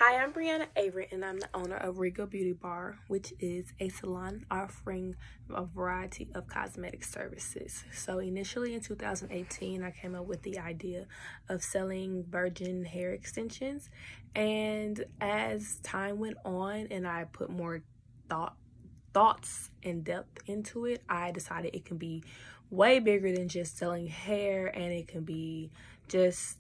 Hi, I'm Brianna Avery, and I'm the owner of Regal Beauty Bar, which is a salon offering a variety of cosmetic services. So initially in 2018, I came up with the idea of selling virgin hair extensions. And as time went on and I put more thoughts and depth into it, I decided it can be way bigger than just selling hair, and it can be just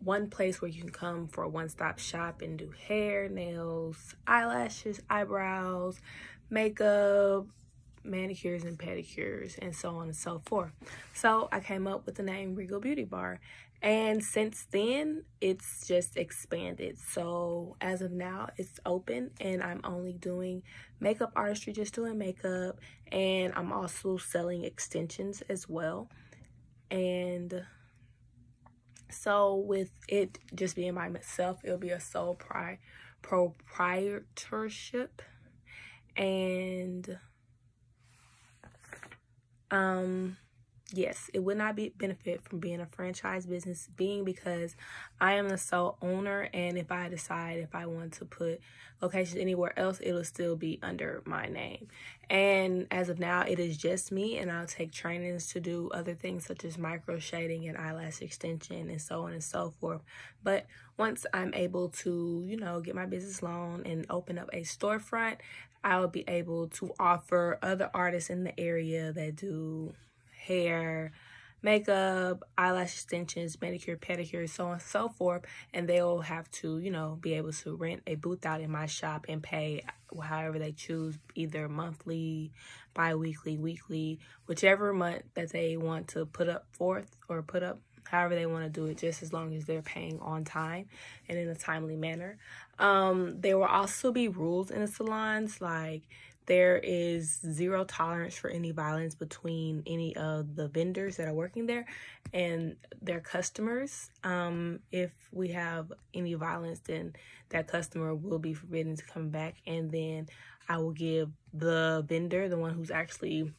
one place where you can come for a one-stop shop and do hair, nails, eyelashes, eyebrows, makeup, manicures and pedicures, and so on and so forth. So I came up with the name Regal Beauty Bar, and since then it's just expanded. So as of now, it's open and I'm only doing makeup artistry, just doing makeup, and I'm also selling extensions as well. And so with it just being by myself, it'll be a sole proprietorship. And yes, it would not benefit from being a franchise business, because I am the sole owner, and if I decide if I want to put locations anywhere else, it'll still be under my name. And as of now, it is just me, and I'll take trainings to do other things such as micro shading and eyelash extension and so on and so forth. But once I'm able to, get my business loan and open up a storefront, I'll be able to offer other artists in the area that do hair, makeup, eyelash extensions, manicure, pedicure, so on and so forth, and they'll have to, be able to rent a booth out in my shop and pay however they choose, either monthly, bi-weekly, weekly, whichever month that they want to put up however they want to do it, just as long as they're paying on time and in a timely manner. There will also be rules in the salons, like there is zero tolerance for any violence between any of the vendors that are working there and their customers. If we have any violence, then that customer will be forbidden to come back, and then I will give the vendor, the one who's actually,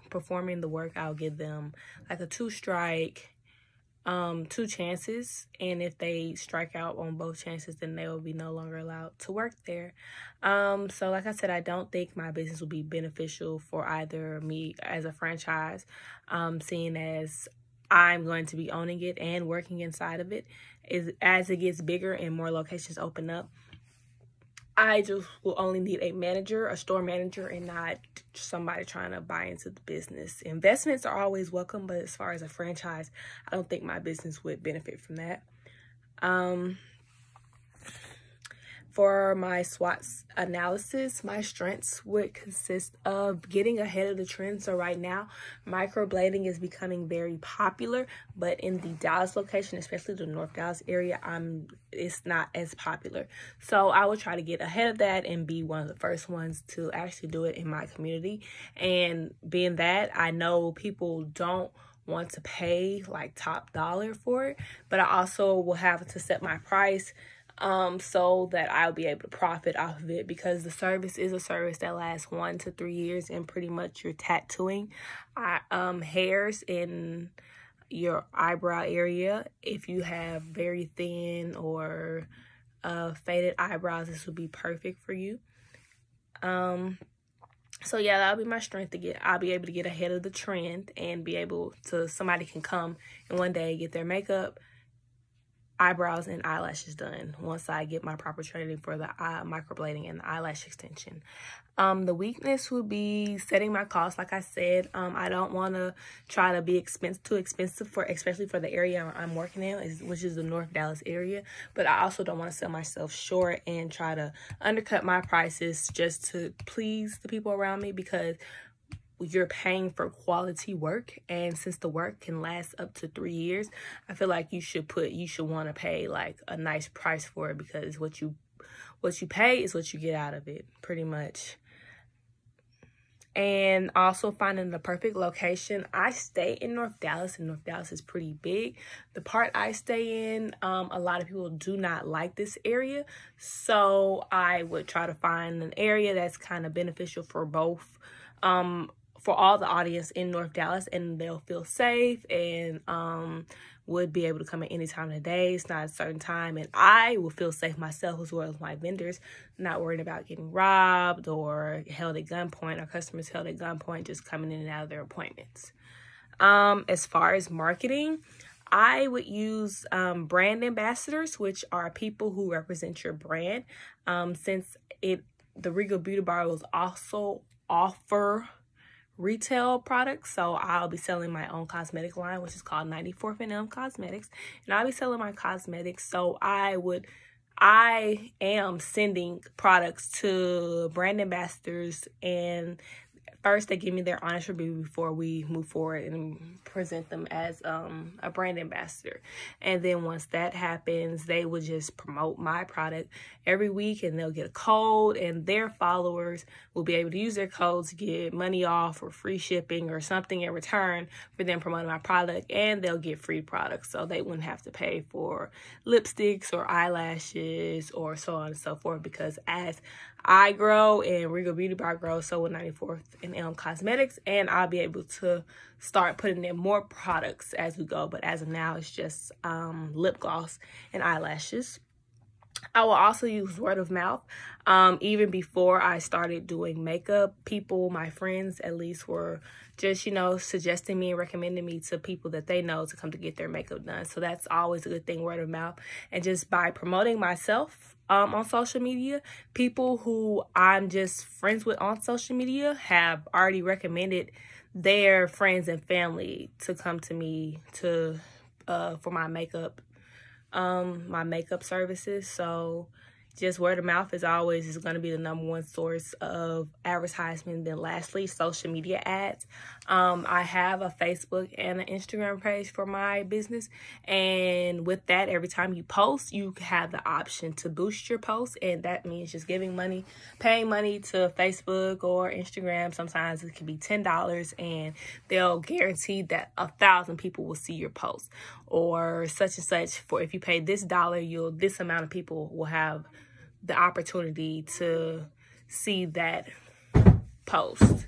performing the work, I'll give them like a 2-strike, 2 chances, and if they strike out on both chances, then they will be no longer allowed to work there. So like I said, I don't think my business will be beneficial for either me as a franchise, seeing as I'm going to be owning it and working inside of it. As it gets bigger and more locations open up, I just will only need a manager, a store manager, and not somebody trying to buy into the business. Investments are always welcome, but as far as a franchise, I don't think my business would benefit from that. For my SWOT analysis, my strengths would consist of getting ahead of the trend. So right now, microblading is becoming very popular, but in the Dallas location, especially the North Dallas area, it's not as popular. So I will try to get ahead of that and be one of the first ones to actually do it in my community. And being that, I know people don't want to pay like top dollar for it, but I also will have to set my price so that I'll be able to profit off of it, because the service is a service that lasts 1 to 3 years, and pretty much you're tattooing hairs in your eyebrow area. If you have very thin or faded eyebrows, this would be perfect for you. So yeah, that'll be my strength. I'll be able to get ahead of the trend and be able to, somebody can come and one day get their makeup, eyebrows, and eyelashes done once I get my proper training for the microblading and the eyelash extension. The weakness would be setting my costs. Like I said, I don't want to try to be too expensive especially for the area I'm working in, which is the North Dallas area. But I also don't want to sell myself short and try to undercut my prices just to please the people around me, because you're paying for quality work, and since the work can last up to 3 years, I feel like you should want to pay like a nice price for it, because what you pay is what you get out of it, pretty much. And also finding the perfect location. I stay in North Dallas, and North Dallas is pretty big. The part I stay in, a lot of people do not like this area, so I would try to find an area that's kind of beneficial for both, for all the audience in North Dallas, and they'll feel safe, and would be able to come at any time of the day. It's not a certain time, and I will feel safe myself as well as my vendors, not worried about getting robbed or held at gunpoint, or customers held at gunpoint just coming in and out of their appointments. As far as marketing, I would use brand ambassadors, which are people who represent your brand. Since the Regal Beauty Bar will also offer retail products, so I'll be selling my own cosmetic line, which is called 94th and M Cosmetics, and I'll be selling my cosmetics. So I am sending products to brand ambassadors, and first they give me their honest review before we move forward and present them as a brand ambassador. And then once that happens, they will just promote my product every week, and they'll get a code, and their followers will be able to use their code to get money off or free shipping or something in return for them promoting my product, and they'll get free products, so they wouldn't have to pay for lipsticks or eyelashes or so on and so forth, because as I grow and Regal Beauty Bar grows, so will 94th and M Cosmetics, and I'll be able to start putting in more products as we go. But as of now, it's just lip gloss and eyelashes. I will also use word of mouth. Even before I started doing makeup, people, my friends at least, were just, suggesting me and recommending me to people that they know to come to get their makeup done. So that's always a good thing, word of mouth. And just by promoting myself on social media, people who I'm just friends with on social media have already recommended their friends and family to come to me for my makeup services. So just word of mouth is going to be the #1 source of advertisement. Then lastly, social media ads. I have a Facebook and an Instagram page for my business, and with that, every time you post, you have the option to boost your post, and that means just paying money to Facebook or Instagram. Sometimes it can be $10, and they'll guarantee that 1,000 people will see your post, or such and such. For if you pay this dollar, this amount of people will have the opportunity to see that post.